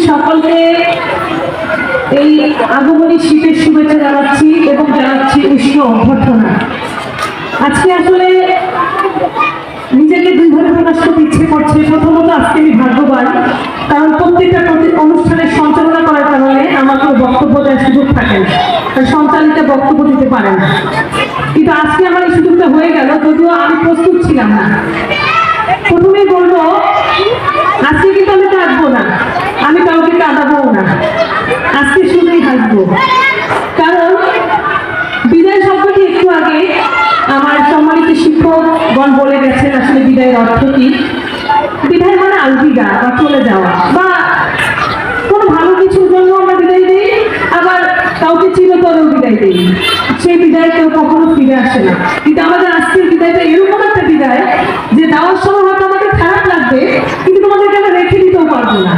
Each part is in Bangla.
সকলকে এই আগমনী শীতের শুভেচ্ছা জানাচ্ছি এবং জানাচ্ছি উষ্ণ অভ্যর্থনা। আজকে আসলে নিজেকে দুইভাবে প্রকাশ করতে ইচ্ছে করছে। প্রথমত আজকে আমি ভাগ্যবান, কারণ প্রত্যেকটা অনুষ্ঠানের সঞ্চালনা করার কারণে আমার কোনো বক্তব্য দেওয়ার সুযোগ থাকে না, সঞ্চালিকা বক্তব্য দিতে পারে না। কিন্তু আজকে আমার এই সুযোগটা হয়ে গেল, যদিও আমি প্রস্তুত ছিলাম না। প্রথমেই বলবো, আজকে কিন্তু আমি কাঁদবো না, আমি কাউকে কাঁদাবো না, আজকে শুধুই হাসবো। কারণ বিদায় শব্দটি একটু আগে আমার সম্মানিত শিক্ষকগণ বলে গেছেন আসলে বিদায়ের অর্থ কি। বিদায় মানে আলবিদা বা চলে যাওয়া, বা কোনো ভালো কিছুর জন্য আমরা বিদায় দিই, আবার কাউকে চিরতরেও বিদায় দিই। সেই বিদায় কেউ কখনো ফিরে আসে না। কিন্তু আমাদের আজকের বিদায়টা এরকম একটা বিদায় যে দেওয়ার সময় হয়তো আমাদের খারাপ লাগবে, কিন্তু তোমাদেরকে আমরা রেখে দিতেও পারবো না।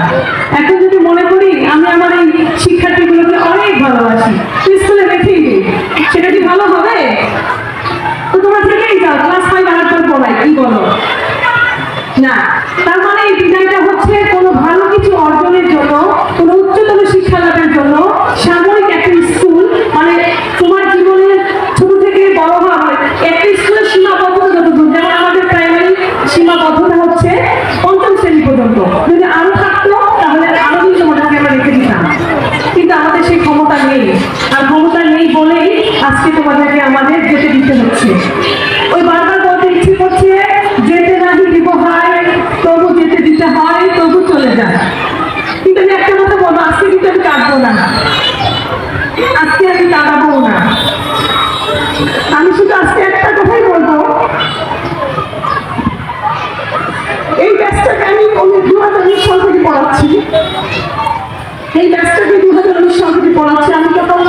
এখন যদি মনে করি আমি আমার এই শিক্ষার্থীগুলোকে অনেক ভালোবাসি, স্কুলে রেখেই দিই, সেটা কি ভালো হবে? তো তোমরা থেকেই যাও, ক্লাস 5 আরেকবার পড়াই, কি বলো? না। তার মানে এই বিদায়টা হচ্ছে কোনো ভালো কিছু অর্জনের জন্য, কোনো উচ্চতর শিক্ষা লাভের জন্য সাময়িক একটা স্কুল, মানে তোমার জীবনের ছোট থেকে বড় হওয়া, মানে একটা স্কুলের সীমাবদ্ধতা যতদূর, যেমন আমাদের প্রাইমারি সীমাবদ্ধতা হচ্ছে 5ম শ্রেণী পর্যন্ত। যদি আরো থাকতো তাহলে আরো দিন তোমাদেরকে আমরা রেখে দিতাম, কিন্তু আমাদের সেই ক্ষমতা নেই। আর ক্ষমতা নেই বলেই আজকে তোমাদেরকে আমাদের যেতে দিতে হচ্ছে। ওই বারবার বলতে ইচ্ছে করছে, যেতে নাহি দিব হয়, তবু যেতে দিতে হয়, তবু চলে যায়। কিন্তু আমি একটা কথা বলবো, আজকে কিন্তু আমি কাঁদবো না, আজকে আমি কাঁদাবো না। আমি শুধু আজকে একটা কথাই বলবো, এই ব্যাচটাকে আমি 2019 সাল থেকে পড়াচ্ছি। এই ব্যাচটাকে 2019 সাল থেকে পড়াচ্ছি। আমি যখন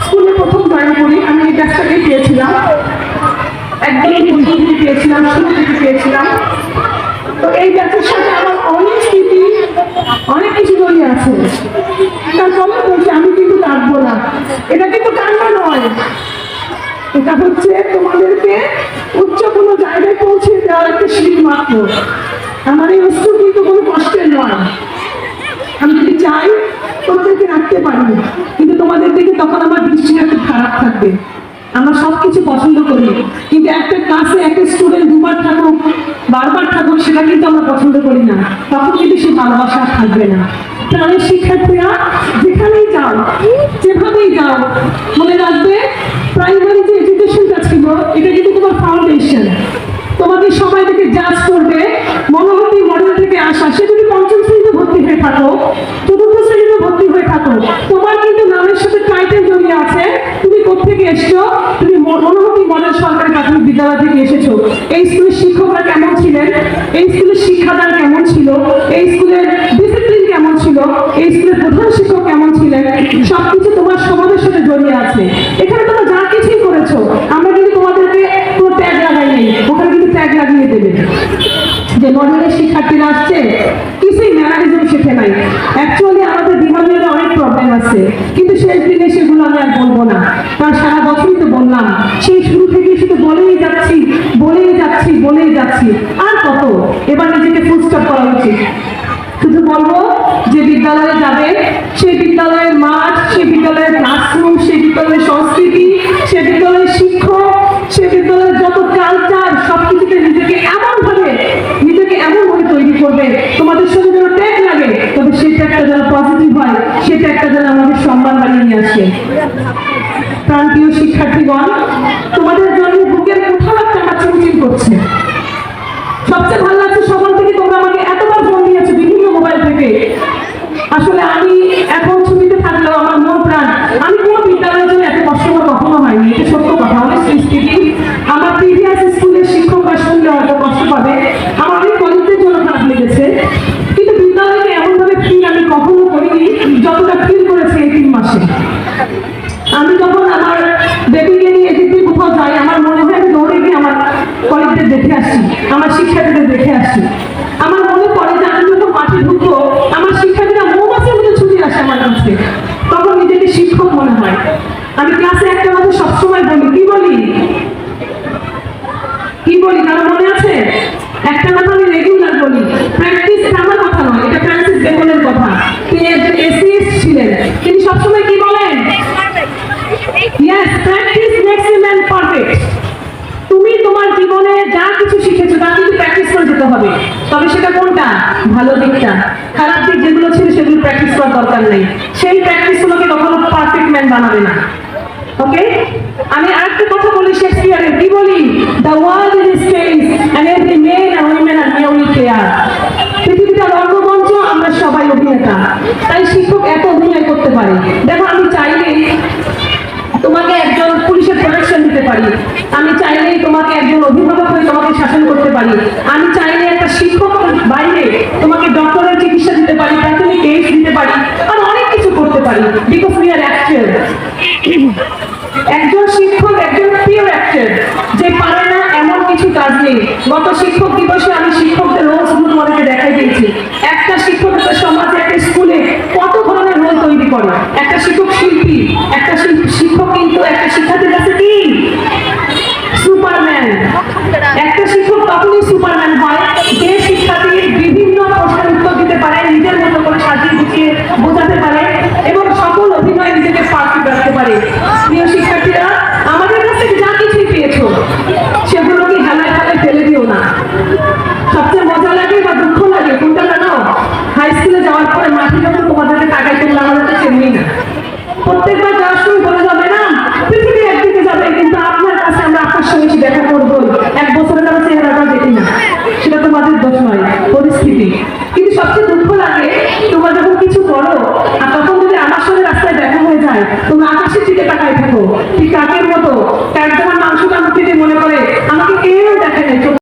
স্কুলে প্রথম জয়েন করি, আমি এই ব্যাচটাকেই পেয়েছিলাম, একদমই প্রথম পেয়েছিলাম, শুরু থেকে পেয়েছিলাম। তো এই ব্যাচের সাথে আমার অনেক স্মৃতি, অনেক কিছু জড়িয়ে আছে। তারপরে বলছি আমি কিন্তু কাঁদবো না। এটা কিন্তু কান্না নয়, এটা হচ্ছে তোমাদেরকে উচ্চ কোনো জায়গায় পৌঁছে দেওয়ার একটা সিঁড়ি মাত্র। আমার এই অস্ত্র কিন্তু কোনো কষ্টের নয়। আমি যদি চাই তোমাদেরকে রাখতে পারি, কিন্তু তোমাদের দিকে তখন আমার দৃষ্টিটা খুব খারাপ থাকবে। আমরা সবকিছু পছন্দ করি, কিন্তু একটা ক্লাসে একটা স্টুডেন্ট 2বার থাকুক, বারবার থাকুক, সেটা কিন্তু আমরা পছন্দ করি না। তখন কিন্তু সে ভালোবাসা থাকবে না। প্রাণের শিক্ষার্থীরা যেখানেই যাও, যেভাবেই যাও, মনে রাখবে প্রাইমারি যে এডুকেশনটা ছিল, এটা কিন্তু তোমার ফাউন্ডেশন। তোমাকে সবাই থেকে জাজ করবে, মনোহরী মডেল থেকে আসা। সে যদি 5ম শ্রেণীতে ভর্তি হয়ে থাকো, 4র্থ শ্রেণীতে ভর্তি হয়ে থাকো, তোমার কিন্তু নামের সাথে টাইটেল জড়িয়ে আছে। তুমি কোথেকে এসছো? তুমি মনোহরী মডেল সরকারি প্রাথমিক বিদ্যালয় থেকে এসেছো। এই স্কুলের শিক্ষকরা কেমন ছিলেন? এই স্কুলের শিক্ষাদান কেমন ছিল? এই স্কুলের ডিসিপ্লিন কেমন ছিল? এই স্কুলের প্রধান শিক্ষক কেমন ছিলেন? সবকিছু তোমার সমাজের সাথে জড়িয়ে আছে। এখানে তোমরা যা কিছুই করেছো, আমরা কিন্তু তোমাদেরকে কোনো ট্যাগ লাগাই নেই, ওখানে কিন্তু ট্যাগ লাগিয়ে দেবে যে মডেলের শিক্ষার্থীরা আসছে, কিছুই ম্যানারিজম শেখে নাই। অ্যাকচুয়ালি আমাদের বিভাগের অনেক প্রবলেম আছে, কিন্তু শেষ দিনে সেগুলো আমি আর বলবো না, কারণ সারা বছরই তো বললাম। সেই শুরু থেকে শুধু বলেই যাচ্ছি, বলেই যাচ্ছি, বলেই যাচ্ছি। আর কত? এবার নিজেকে ফুল স্টপ করা উচিত। শুধু বলবো যে বিদ্যালয়ে যাবেন, সেই বিদ্যালয়ের মাঠ, সেই বিদ্যালয়ের ক্লাসরুম, সেই বিদ্যালয়ের সংস্কৃতি, সেই বিদ্যালয়ের শিক্ষক, সেই বিদ্যালয়ের যত কালচার, সবকিছুতে নিজেকে এমনভাবে তৈরি করবে, তোমাদের সঙ্গে যেন ট্যাগ লাগে, তবে সেই ট্যাগটা যেন পজিটিভ হয়, সেই ট্যাগটা যেন আমাদের সম্মান বানিয়ে নিয়ে আসে। প্রান্তীয় শিক্ষার্থীগণ, তোমাদের জন্য বুকের কোথাও একটা চিনচিন করছে। সবচেয়ে ভালো লাগছে সকাল থেকে তোমরা আমাকে এতবার ফোন দিয়েছো বিভিন্ন মোবাইল থেকে। আসলে আমি এখন ছুটিতে থাকলেও আমার মন প্রাণ, আমি কোনো বিদ্যালয়ের জন্য এত কষ্ট কখনো হয়নি, এটা সত্য কথা। অনেক স্মৃতি আমার প্রিভিয়াস স্কুলের শিক্ষকরা শুনলে হয়তো কষ্ট পাবে, আমার অনেক কলেজদের জন্য খারাপ লেগেছে, কিন্তু বিদ্যালয়কে এমনভাবে ফিল আমি কখনো করিনি যতটা ফিল করেছে এই 3 মাসে। আমি যখন আমার বেবিকে নিয়ে এদিকে কোথাও যাই, আমার মনে হয় আমি দৌড়ে গিয়ে আমার কলেজদের দেখে আসি, আমার শিক্ষার্থীদের দেখে আসি। আমার মনে পড়ে যে আমি যখন মাঠে ঢুকবো, আমার শিক্ষার্থীরা মৌমাছির মধ্যে ছুটে আসে আমার কাছে, তখন নিজেকে শিক্ষক মনে হয়। আমি ক্লাসে একটা কথা সবসময় বলি, কি বলি, কারণ মনে আছে? একটা কথা আমি রেগুলার বলি, প্র্যাকটিস আমার কথা নয়, এটা ফ্রান্সিস বেকনের কথা। তিনি একজন করার দরকার নেই। সেই প্র্যাকটিস তোমাকে কখনো পারফেক্ট ম্যান বানাবে না। ওকে, আমি আরেকটা কথা বলি শেক্সপিয়ারের, কি বলি, the world is stage and every men and women are merely player. পৃথিবীটা রঙ্গমঞ্চ, আমরা সবাই অভিনেতা, তাই শিক্ষক এত অভিনয় করতে পারে। দেখো, আমি চাইলেই তোমাকে একজন পুলিশের প্রোটেকশন দিতে পারি, আমি চাইলেই তোমাকে একজন অভিভাবক হয়ে তোমাকে শাসন করতে পারি, আমি চাইলে একটা শিক্ষক বাইরে তোমাকে ডক্টরের চিকিৎসা দিতে পারি, প্রাথমিক এইড দিতে পারি, আর অনেক কিছু করতে পারি, বিকজ উই আর অ্যাক্টর। একজন শিক্ষক একজন পিওর অ্যাক্টর, যে পারে না এমন কিছু কাজ নেই। গত শিক্ষক দিবসে আমি শিক্ষকদের রোলসগুলো তোমাদেরকে দেখাই দিয়েছি। একটা শিক্ষক একটা সমাজে, একটা স্কুলে কত ধরনের রোল তৈরি করে। একটা শিক্ষক শিল্পী, একটা শিক্ষক